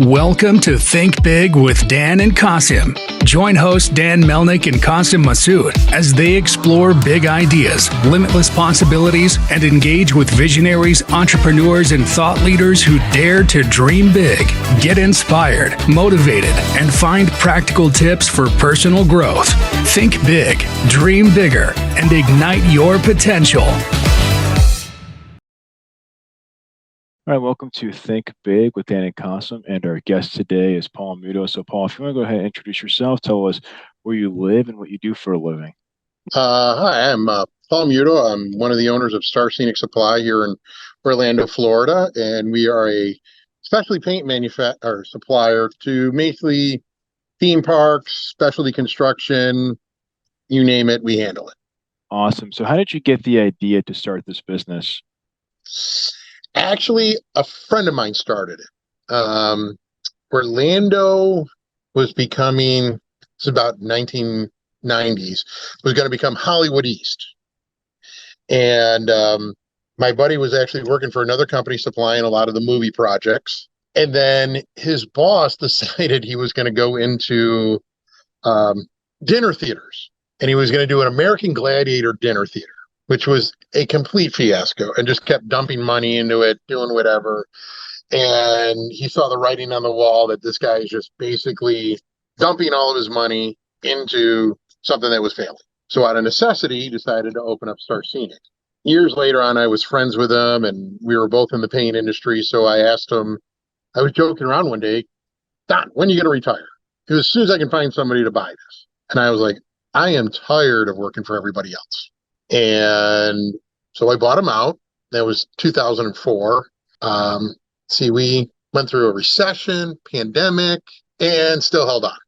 Welcome to Think Big with Dan and Qasim. Join hosts Dan Melnick and Qasim Masood as they explore big ideas, limitless possibilities, and engage with visionaries, entrepreneurs, and thought leaders who dare to dream big, get inspired, motivated, and find practical tips for personal growth. Think big, dream bigger, and ignite your potential. All right, welcome to Think Big with Dan and Qasim, and our guest today is Paul Muto. So, Paul, if you want to go ahead and introduce yourself, tell us where you live and what you do for a living. Hi, I'm Paul Muto. I'm one of the owners of Scenic Supply here in Orlando, Florida, and we are a specialty paint manufacturer supplier to mainly theme parks, specialty construction, you name it, we handle it. Awesome. So, how did you get the idea to start this business? Actually, a friend of mine started it. Orlando was becoming, it's about 1990s, was going to become Hollywood East. And my buddy was actually working for another company supplying a lot of the movie projects. And then his boss decided he was going to go into dinner theaters. And he was going to do an American Gladiator dinner theater, which was a complete fiasco, and just kept dumping money into it, doing whatever. And he saw the writing on the wall that this guy is just basically dumping all of his money into something that was failing. So out of necessity, he decided to open up Scenic. Years later on, I was friends with him, and we were both in the paint industry. So I asked him, I was joking around one day, Don, when are you going to retire? He goes, as soon as I can find somebody to buy this. And I was like, I am tired of working for everybody else. And so I bought him out. That was 2004. We went through a recession, pandemic, and still held on,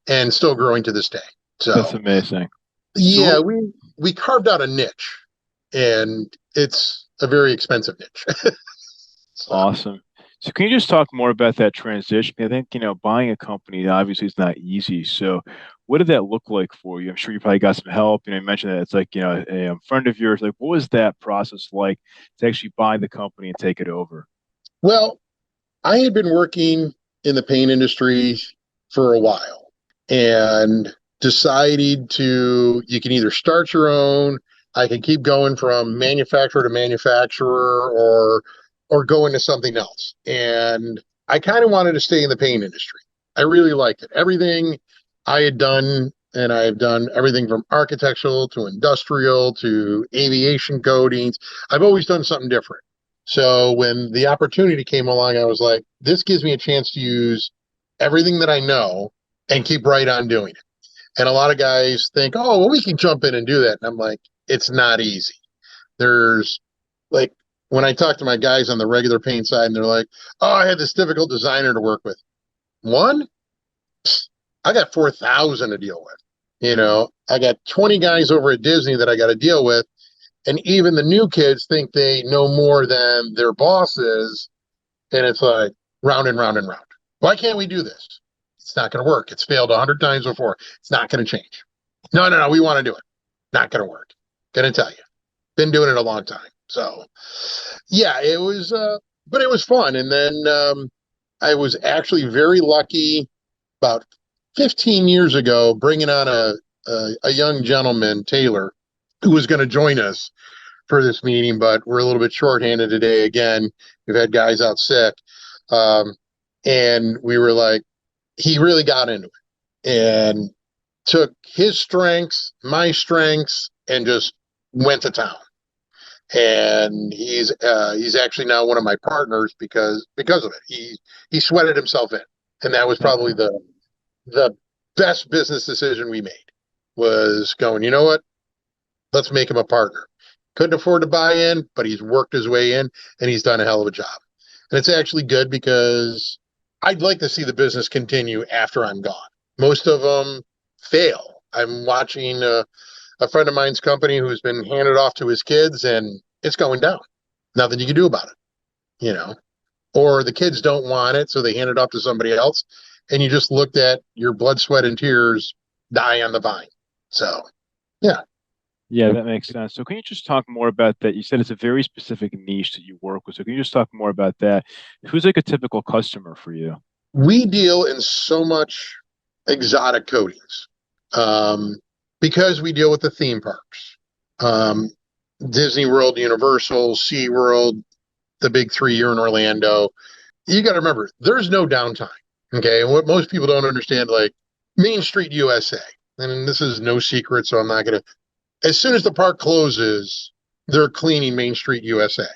and still growing to this day. So that's amazing. Yeah, we carved out a niche, and it's a very expensive niche. Awesome. So can you just talk more about that transition? I think, buying a company obviously is not easy. So what did that look like for you? I'm sure you probably got some help. You mentioned that it's like, a friend of yours. Like, what was that process like to actually buy the company and take it over? Well, I had been working in the paint industry for a while and decided you can either start your own, I can keep going from manufacturer to manufacturer, or go into something else. And I kind of wanted to stay in the paint industry. I really liked it. Everything I had done, and I've done everything from architectural to industrial to aviation coatings. I've always done something different. So when the opportunity came along, I was like, this gives me a chance to use everything that I know and keep right on doing it. And a lot of guys think, oh, well, we can jump in and do that. And I'm like, it's not easy. There's like, when I talk to my guys on the regular paint side, and they're like, oh, I had this difficult designer to work with. One, I got 4,000 to deal with. I got 20 guys over at Disney that I got to deal with. And even the new kids think they know more than their bosses. And it's like round and round and round. Why can't we do this? It's not going to work. It's failed 100 times before. It's not going to change. No, we want to do it. Not going to work. Going to tell you. Been doing it a long time. So, yeah, it was, but it was fun. And then I was actually very lucky about 15 years ago, bringing on a young gentleman, Taylor, who was going to join us for this meeting, but we're a little bit shorthanded today. Again, we've had guys out sick. And we were like, he really got into it and took his strengths, my strengths, and just went to town. And he's actually now one of my partners because of it. He sweated himself in, and that was probably the best business decision we made, was going, you know what? Let's make him a partner. Couldn't afford to buy in, but he's worked his way in, and he's done a hell of a job. And it's actually good because I'd like to see the business continue after I'm gone. Most of them fail. I'm watching a friend of mine's company who's been handed off to his kids, and it's going down. Nothing you can do about it, or the kids don't want it, so they hand it off to somebody else, and you just looked at your blood, sweat, and tears die on the vine. So, yeah. Yeah, that makes sense. So can you just talk more about that? You said it's a very specific niche that you work with. So can you just talk more about that? Who's like a typical customer for you? we deal in so much exotic coatings because we deal with the theme parks. Um, Disney World, Universal, SeaWorld, the big three here in Orlando. You got to remember, there's no downtime. Okay. And what most people don't understand, like Main Street USA, and this is no secret, so I'm not going to, as soon as the park closes, they're cleaning Main Street USA.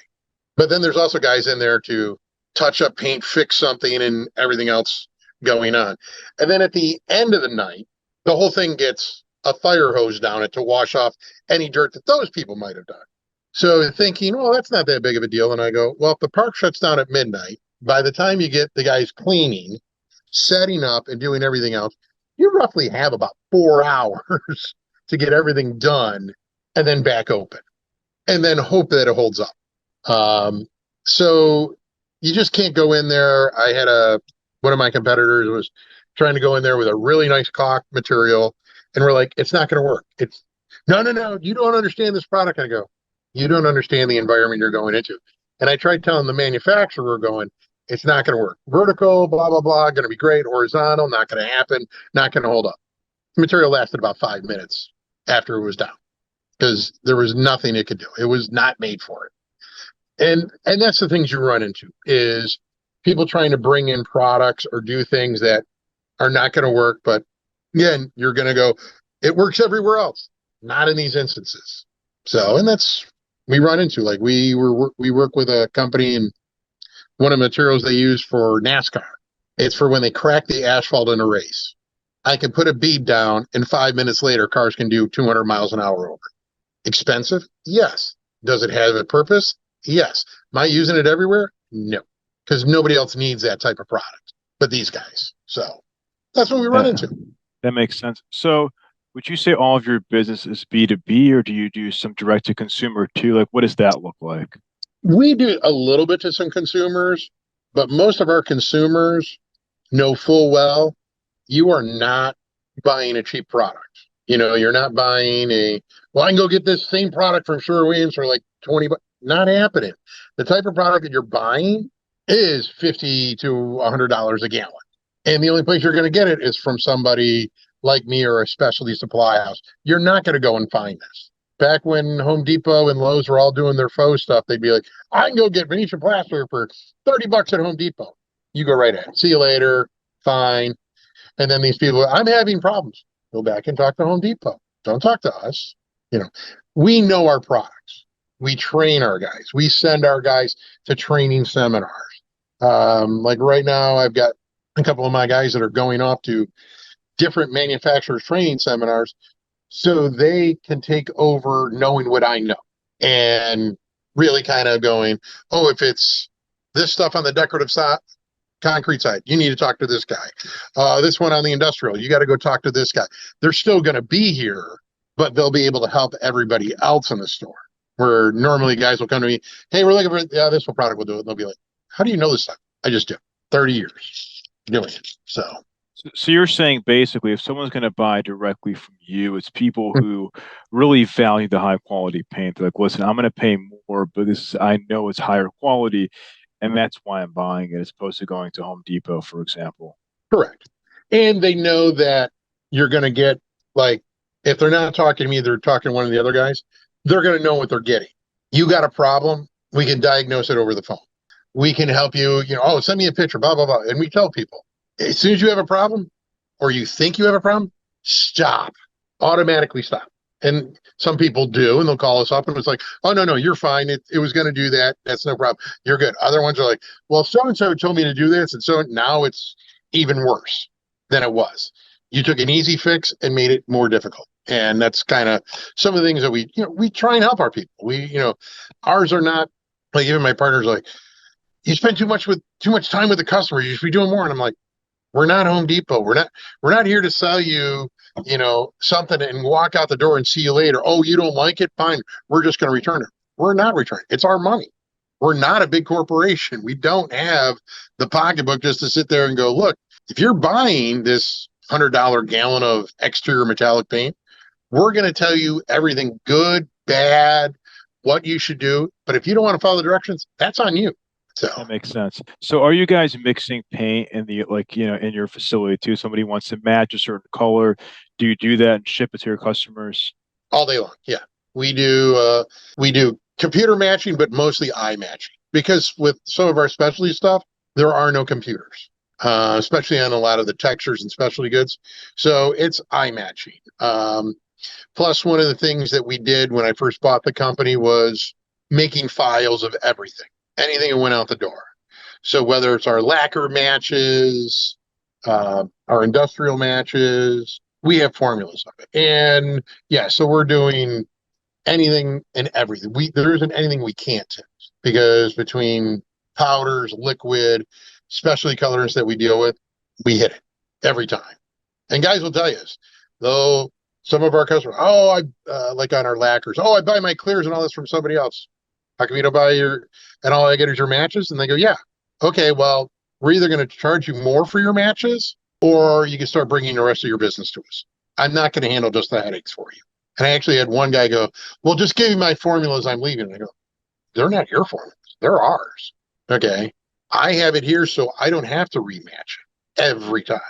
But then there's also guys in there to touch up paint, fix something, and everything else going on. And then at the end of the night, the whole thing gets a fire hose down it to wash off any dirt that those people might have done. So thinking, well, that's not that big of a deal. And I go, well, if the park shuts down at midnight, by the time you get the guys cleaning, setting up, and doing everything else, you roughly have about 4 hours to get everything done and then back open and then hope that it holds up. So you just can't go in there. I had one of my competitors was trying to go in there with a really nice caulk material, and we're like, it's not going to work. It's no, you don't understand this product. I go, you don't understand the environment you're going into. And I tried telling the manufacturer, going, it's not going to work. Vertical, blah, blah, blah, going to be great. Horizontal, not going to happen, not going to hold up. The material lasted about 5 minutes after it was down because there was nothing it could do. It was not made for it. And that's the things you run into is people trying to bring in products or do things that are not going to work. But again, you're going to go, it works everywhere else, not in these instances. So, and that's, we run into, like we work with a company, and one of the materials they use for NASCAR, it's for when they crack the asphalt in a race. I can put a bead down and 5 minutes later, cars can do 200 miles an hour over. Expensive? Yes. Does it have a purpose? Yes. Am I using it everywhere? No, because nobody else needs that type of product but these guys. So that's what we run into. That makes sense. So would you say all of your business is B2B, or do you do some direct to consumer too? Like, what does that look like? We do a little bit to some consumers, but most of our consumers know full well you are not buying a cheap product. You're not buying well, I can go get this same product from Sherwin's for like 20 bucks. Not happening. The type of product that you're buying is $50 to $100 a gallon. And the only place you're going to get it is from somebody like me or a specialty supply house. You're not going to go and find this. Back when Home Depot and Lowe's were all doing their faux stuff, they'd be like, I can go get Venetian plaster for 30 bucks at Home Depot. You go right ahead. See you later. Fine. And then these people, I'm having problems. Go back and talk to Home Depot. Don't talk to us. We know our products. We train our guys. We send our guys to training seminars. Like right now, I've got a couple of my guys that are going off to different manufacturers training seminars so they can take over knowing what I know and really kind of going, oh, if it's this stuff on the decorative side, concrete side, you need to talk to this guy. This one on the industrial, you got to go talk to this guy. They're still going to be here, but they'll be able to help everybody else in the store. Where normally guys will come to me, hey, we're looking for this one product will do it. And they'll be like, how do you know this stuff? I just do. 30 years doing it. So you're saying basically if someone's going to buy directly from you, it's people who really value the high quality paint. They're like, listen, I'm going to pay more, but I know it's higher quality, and that's why I'm buying it as opposed to going to Home Depot, for example. Correct. And they know that you're going to get, like, if they're not talking to me, they're talking to one of the other guys. They're going to know what they're getting. You got a problem, we can diagnose it over the phone. We can help you, oh, send me a picture, blah, blah, blah. And we tell people, as soon as you have a problem or you think you have a problem, stop. Automatically stop. And some people do, and they'll call us up and it's like, oh, no, you're fine. It was going to do that. That's no problem. You're good. Other ones are like, well, so-and-so told me to do this. And so now it's even worse than it was. You took an easy fix and made it more difficult. And that's kind of some of the things that we try and help our people. Ours are not like, even my partner's like, you spend too much time with the customer. You should be doing more. And I'm like, we're not Home Depot. We're not here to sell you, something and walk out the door and see you later. Oh, you don't like it? Fine. We're just going to return it. We're not returning it. It's our money. We're not a big corporation. We don't have the pocketbook just to sit there and go, look, if you're buying this $100 gallon of exterior metallic paint, we're going to tell you everything good, bad, what you should do. But if you don't want to follow the directions, that's on you. So That makes sense. So are you guys mixing paint in the like, in your facility too? Somebody wants to match a certain color. Do you do that and ship it to your customers? all day long. Yeah. We do computer matching, but mostly eye matching because with some of our specialty stuff, there are no computers, especially on a lot of the textures and specialty goods. So it's eye matching. Plus, one of the things that we did when I first bought the company was making files of everything, anything that went out the door. So whether it's our lacquer matches, our industrial matches, we have formulas of it. And yeah, so we're doing anything and everything. There isn't anything we can't do because between powders, liquid, specialty colors that we deal with, we hit it every time. And guys will tell you this, though some of our customers, like on our lacquers, I buy my clears and all this from somebody else. How come you don't buy and all I get is your matches? And they go, yeah. Okay, well, we're either going to charge you more for your matches or you can start bringing the rest of your business to us. I'm not going to handle just the headaches for you. And I actually had one guy go, well, just give me my formulas. I'm leaving. And I go, they're not your formulas. They're ours. Okay. I have it here so I don't have to rematch it every time.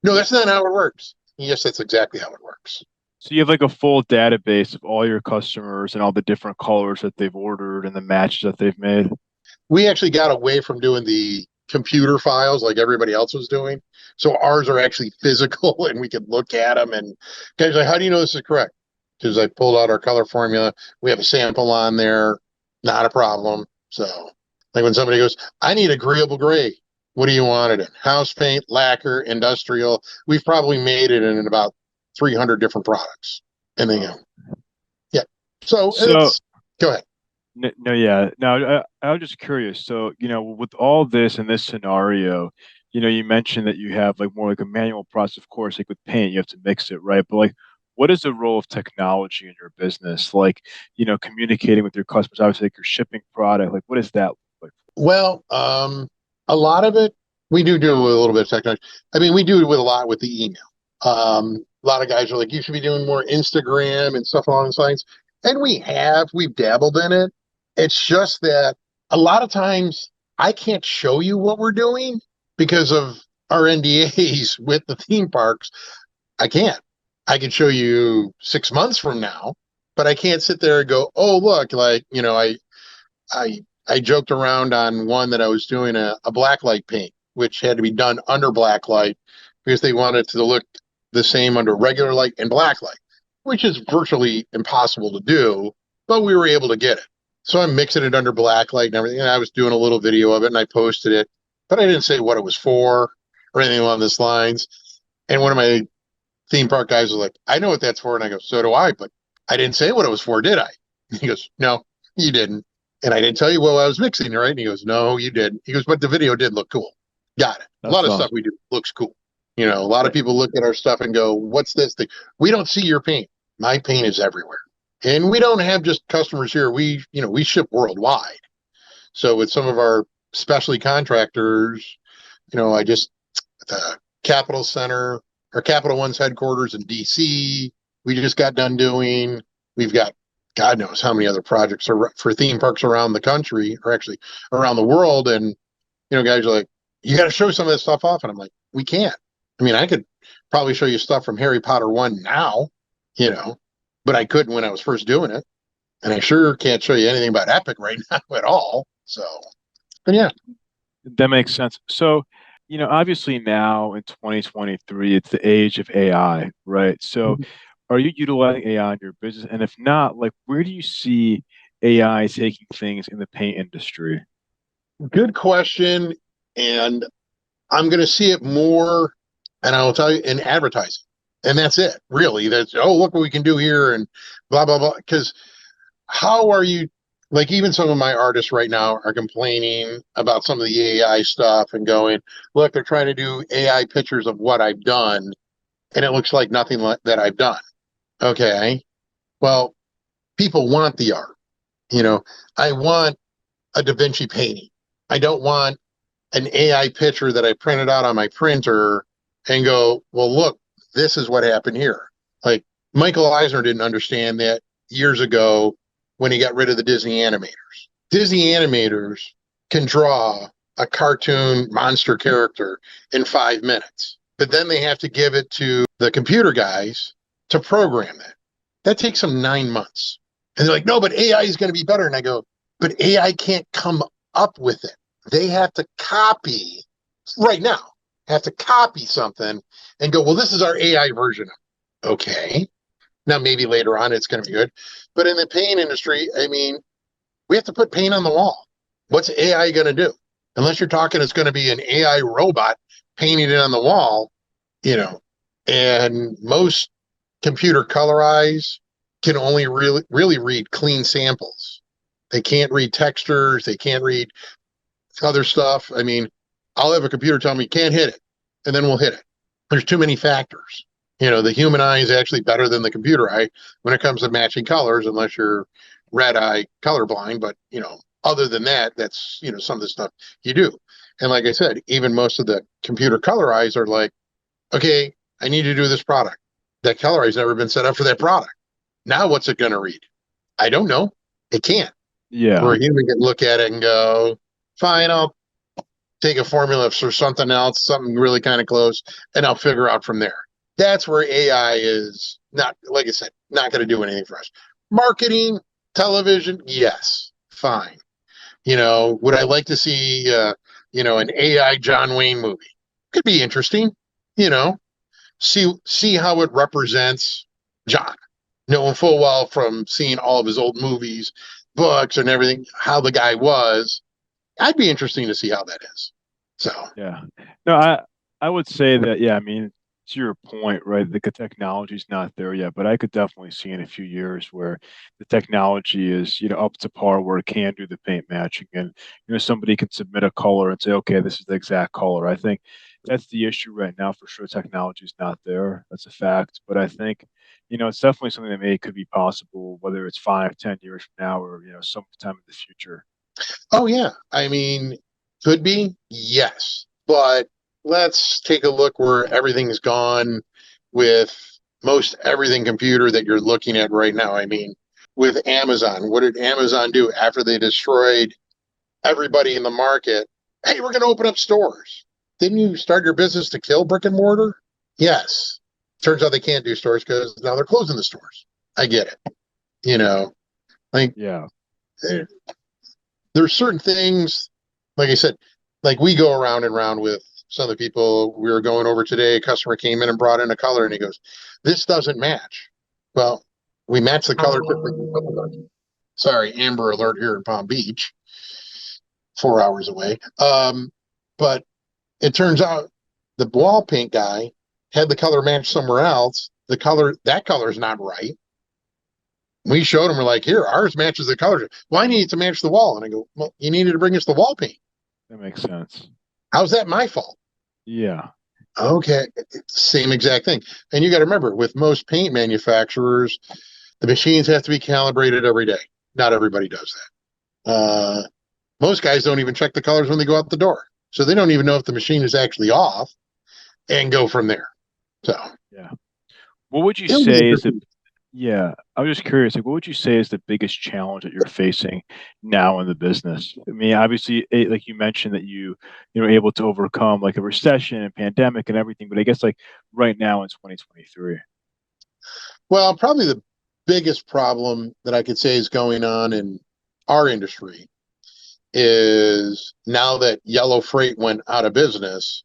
No, that's not how it works. Yes, that's exactly how it works. So you have like a full database of all your customers and all the different colors that they've ordered and the matches that they've made. We actually got away from doing the computer files like everybody else was doing. So ours are actually physical and we can look at them. And guys are like, how do you know this is correct? Because I pulled out our color formula. We have a sample on there. Not a problem. So like when somebody goes, I need agreeable gray. What do you want it in? House paint, lacquer, industrial. We've probably made it in about 300 different products. And they go, yeah. So So go ahead. no, yeah. Now, I was just curious. So, with all this in this scenario, you mentioned that you have like more like a manual process, of course, like with paint, you have to mix it, right? But like, what is the role of technology in your business? Like, communicating with your customers, obviously, like your shipping product, like what does that look like? Well, a lot of it, we do a little bit of technology. I mean, we do it with a lot with the email. A lot of guys are like, you should be doing more Instagram and stuff along those lines. And we've dabbled in it. It's just that a lot of times I can't show you what we're doing because of our NDAs with the theme parks. I can't. I can show you 6 months from now, but I can't sit there and go, oh, look, like, I I joked around on one that I was doing a black light paint, which had to be done under black light because they wanted it to look the same under regular light and black light, which is virtually impossible to do, but we were able to get it. So I'm mixing it under black light and everything. And I was doing a little video of it and I posted it, but I didn't say what it was for or anything along those lines. And one of my theme park guys was like, I know what that's for. And I go, so do I, but I didn't say what it was for, did I? He goes, no, you didn't. And I didn't tell you what I was mixing, right? And he goes, no, you didn't. He goes, but the video did look cool. Got it. A lot That's of stuff awesome. we do looks cool. A lot of people look at our stuff and go, what's this thing? We don't see your paint. My paint is everywhere. And we don't have just customers here. We ship worldwide. So with some of our specialty contractors, I just, the Capital Center or Capital One's headquarters in DC, we just got done doing. We've got God knows how many other projects are for theme parks around the country or actually around the world. And, guys are like, you got to show some of this stuff off. And I'm like, we can't. I mean, I could probably show you stuff from Harry Potter 1 now, but I couldn't when I was first doing it. And I sure can't show you anything about Epic right now at all. So, but yeah. That makes sense. So, obviously now in 2023, it's the age of AI, right? So, are you utilizing AI in your business? And if not, like, where do you see AI taking things in the paint industry? Good question. And I'm going to see it more, and I will tell you, in advertising. And that's it, really. That's, look what we can do here and blah, blah, blah. Because how are you, like, even some of my artists right now are complaining about some of the AI stuff and going, look, they're trying to do AI pictures of what I've done, and it looks like nothing like that I've done. Okay. Well, people want the art. I want a Da Vinci painting. I don't want an AI picture that I printed out on my printer and go, well, look, this is what happened here. Like Michael Eisner didn't understand that years ago when he got rid of the Disney animators. Disney animators can draw a cartoon monster character in 5 minutes, but then they have to give it to the computer guys to program it. That takes them 9 months. And they're like, no, but AI is going to be better. And I go, but AI can't come up with it. They have to copy right now, have to copy something and go, well, this is our AI version of it. Okay. Now, maybe later on it's going to be good. But in the paint industry, I mean, we have to put paint on the wall. What's AI going to do? Unless you're talking it's going to be an AI robot painting it on the wall, you know, and most computer color eyes can only really read clean samples. They can't read textures. They can't read other stuff. I mean, I'll have a computer tell me can't hit it, and then we'll hit it. There's too many factors. You know, the human eye is actually better than the computer eye when it comes to matching colors, unless you're red eye colorblind. But, you know, other than that, that's, you know, some of the stuff you do. And like I said, even most of the computer color eyes are like, okay, I need to do this product. That color eye's never been set up for that product. Now what's it going to read? I don't know. It can't. Yeah. Where a human can look at it and go, fine, I'll take a formula for something else, something really kind of close, and I'll figure out from there. That's where AI is not, like I said, not going to do anything for us. Marketing, television, yes, fine. You know, would I like to see, you know, an AI John Wayne movie? Could be interesting, you know, see how it represents John, knowing full well from seeing all of his old movies, books, and everything, how the guy was. I'd be interesting to see how that is. So Yeah. No, I would say that, yeah, I mean, to your point, right, the technology's not there yet, but I could definitely see in a few years where the technology is, you know, up to par where it can do the paint matching and, you know, somebody can submit a color and say, okay, this is the exact color. I think that's the issue right now for sure. Technology's not there. That's a fact. But I think, you know, it's definitely something that may could be possible, whether it's 5, 10 years from now or, you know, sometime in the future. oh yeah, I mean, could be, yes. But let's take a look where everything's gone with most everything computer that you're looking at right now. I mean, with Amazon, what did Amazon do after they destroyed everybody in the market? Hey, we're going to open up stores. Didn't you start your business to kill brick and mortar? Yes. Turns out they can't do stores because now they're closing the stores. I get it. You know, like Yeah. there's certain things, like I said, like we go around and around with some of the people we were going over today. A customer came in and brought in a color and he goes, this doesn't match. Well, we match the color typically. Sorry, Amber Alert here in Palm Beach, 4 hours away. But it turns out the wall paint guy had the color match somewhere else. That color is not right. We showed him, we're like, here, ours matches the color. Well, I need it to match the wall. And I go, well, you needed to bring us the wall paint. That makes sense. How's that my fault? Yeah. Okay, same exact thing. And you got to remember, with most paint manufacturers, the machines have to be calibrated every day. Not everybody does that. Most guys don't even check the colors when they go out the door. So they don't even know if the machine is actually off and go from there. So, Yeah. What would you it'll be say is the interesting. Yeah, I was just curious, like, what would you say is the biggest challenge that you're facing now in the business? I mean, obviously, like you mentioned that you know able to overcome like a recession and pandemic and everything, but I guess like right now in 2023. Well, probably the biggest problem that I could say is going on in our industry is now that yellow freight went out of business,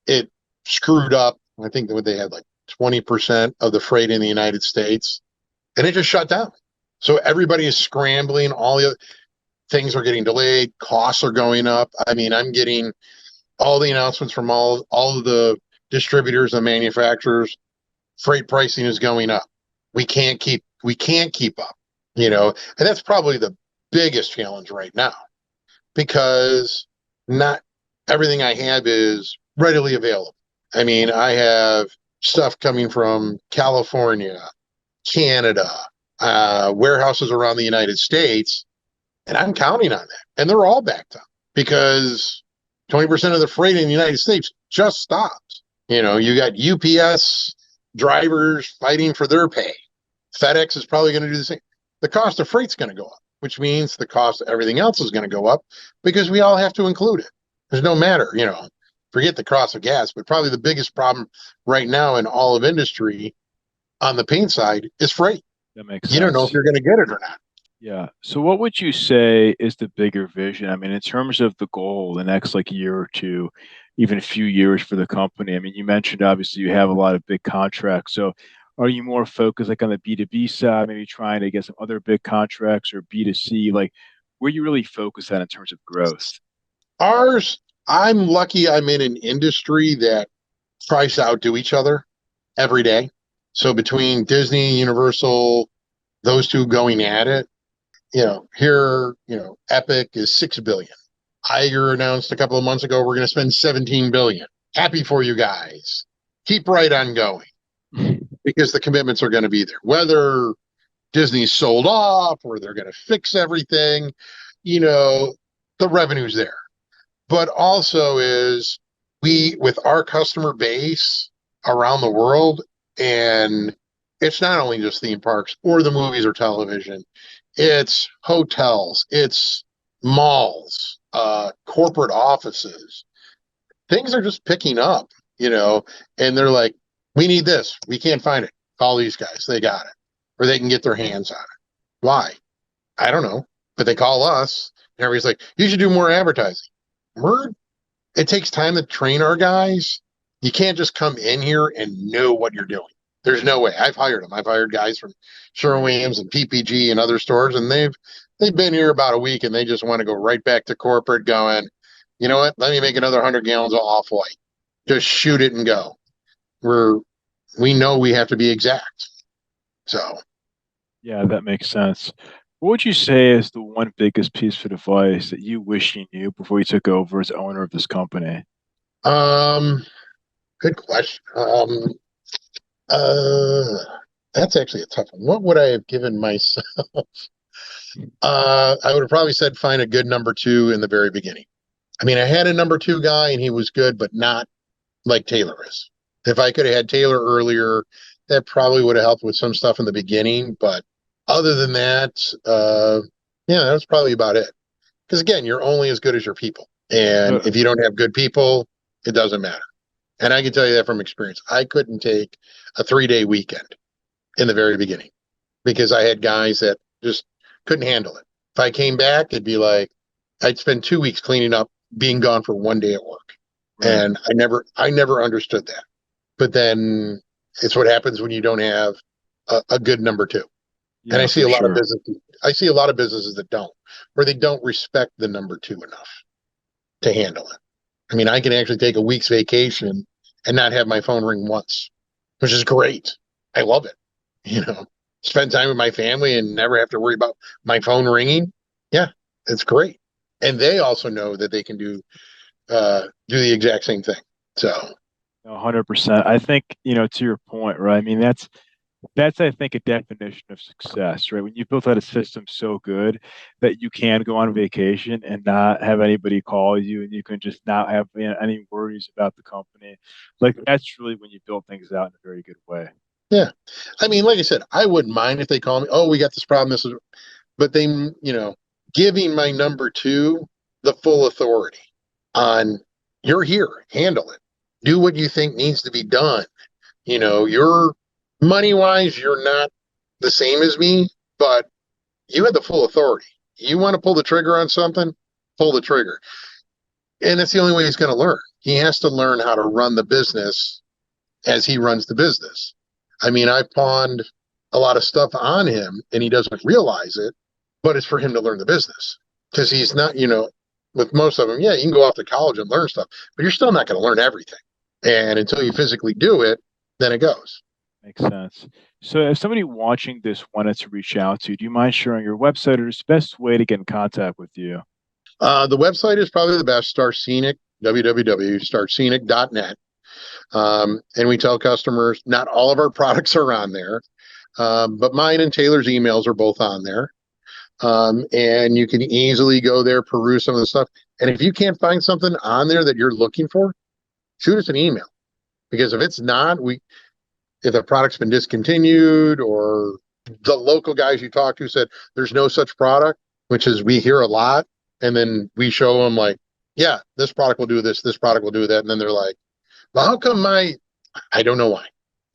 it screwed up. I think that they had like 20% of the freight in the United States, and it just shut down. So everybody is scrambling. All the other things are getting delayed. Costs are going up. I mean, I'm getting all the announcements from all of the distributors and manufacturers. Freight pricing is going up. We can't keep up. You know, and that's probably the biggest challenge right now because not everything I have is readily available. I mean, I have stuff coming from California, Canada, warehouses around the United States, and I'm counting on that. And they're all backed up because 20% of the freight in the United States just stops. You know, you got UPS drivers fighting for their pay. FedEx is probably going to do the same. The cost of freight's going to go up. which means the cost of everything else is going to go up because we all have to include it. There's no matter, forget the cost of gas, but probably the biggest problem right now in all of industry on the paint side is freight. That makes You don't know if sense. you're going to get it or not. Yeah. So what would you say is the bigger vision? I mean, in terms of the goal, the next like year or two, even a few years for the company. I mean, you mentioned obviously you have a lot of big contracts. So are you more focused like on the B2B side, maybe trying to get some other big contracts or B2C? Like where you really focus on in terms of growth? Ours, I'm lucky I'm in an industry that tries to outdo each other every day. So between Disney, Universal, those two going at it, here, Epic is 6 billion. Iger announced a couple of months ago we're going to spend 17 billion. Happy for you guys. Keep right on going because the commitments are going to be there. Whether Disney's sold off or they're going to fix everything, the revenue's there. But also is we, with our customer base around the world, and it's not only just theme parks or the movies or television, it's hotels, it's malls, corporate offices. Things are just picking up, and they're like, we need this. We can't find it. Call these guys. They got it. Or they can get their hands on it. Why? I don't know. But they call us, and everybody's like, you should do more advertising. It takes time to train our guys. You can't just come in here and know what you're doing. There's no way. I've hired them. I've hired guys from Sherwin-Williams and PPG and other stores, and they've been here about a week, and they just want to go right back to corporate going, you know what? Let me make another 100 gallons of off-white. Just shoot it and go. We know we have to be exact. So Yeah, that makes sense. What would you say is the one biggest piece of advice that you wish you knew before you took over as owner of this company? um good question. Uh that's actually a tough one. What would I have given myself? I would have probably said find a good number two in the very beginning. I mean, I had a number two guy and he was good, but not like Taylor is. If I could have had Taylor earlier, that probably would have helped with some stuff in the beginning. But other than that, yeah, that's probably about it. Because again, you're only as good as your people. And So, if you don't have good people, it doesn't matter. And I can tell you that from experience. I couldn't take a 3-day weekend in the very beginning because I had guys that just couldn't handle it. If I came back, it'd be like I'd spend 2 weeks cleaning up, being gone for 1 day at work. right. And I never understood that. But then it's what happens when you don't have a good number two. And Yeah, for sure. I see a lot of businesses that don't, where they don't respect the number two enough to handle it. I mean, I can actually take a week's vacation and not have my phone ring once, which is great. I love it. Spend time with my family and never have to worry about my phone ringing. Yeah, it's great. And they also know that they can do the exact same thing. So 100%. I think, to your point, right? I mean, that's I think a definition of success, right? When you built out a system so good that you can go on vacation and not have anybody call you and you can just not have any worries about the company. Like that's really when you build things out in a very good way. yeah, I mean, like I said, I wouldn't mind if they call me. Oh, we got this problem. But they, giving my number two the full authority on you're here, handle it, do what you think needs to be done. You're money wise, you're not the same as me, but you have the full authority. You want to pull the trigger on something, pull the trigger. And that's the only way he's going to learn. He has to learn how to run the business as he runs the business. I mean, I pawned a lot of stuff on him and he doesn't realize it, but it's for him to learn the business because he's not, with most of them, yeah, you can go off to college and learn stuff, but you're still not going to learn everything. And until you physically do it, then it goes. Makes sense. So if somebody watching this wanted to reach out to you, do you mind sharing your website or the best way to get in contact with you? The website is probably the best, Star Scenic, www.starscenic.net. And we tell customers not all of our products are on there, but mine and Taylor's emails are both on there. And you can easily go there, peruse some of the stuff. And if you can't find something on there that you're looking for, shoot us an email. Because if it's not, if the product's been discontinued or the local guys you talk to said there's no such product, which is we hear a lot and then we show them like, yeah, this product will do this product will do that. And then they're like, well, how come I don't know why.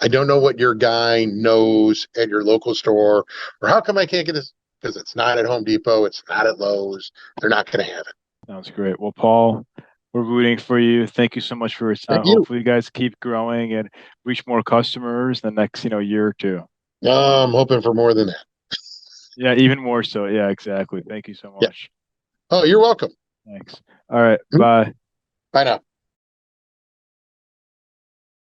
I don't know what your guy knows at your local store, or how come I can't get this? Because it's not at Home Depot, it's not at Lowe's. They're not going to have it. Sounds great. Well, Paul, we're rooting for you. Thank you so much for your time. Thank you. Hopefully you guys keep growing and reach more customers the next, year or two. I'm hoping for more than that. Yeah, even more so. Yeah, exactly. Thank you so Yeah. much. Oh, you're welcome. Thanks. All right. Mhm. Bye. Bye now.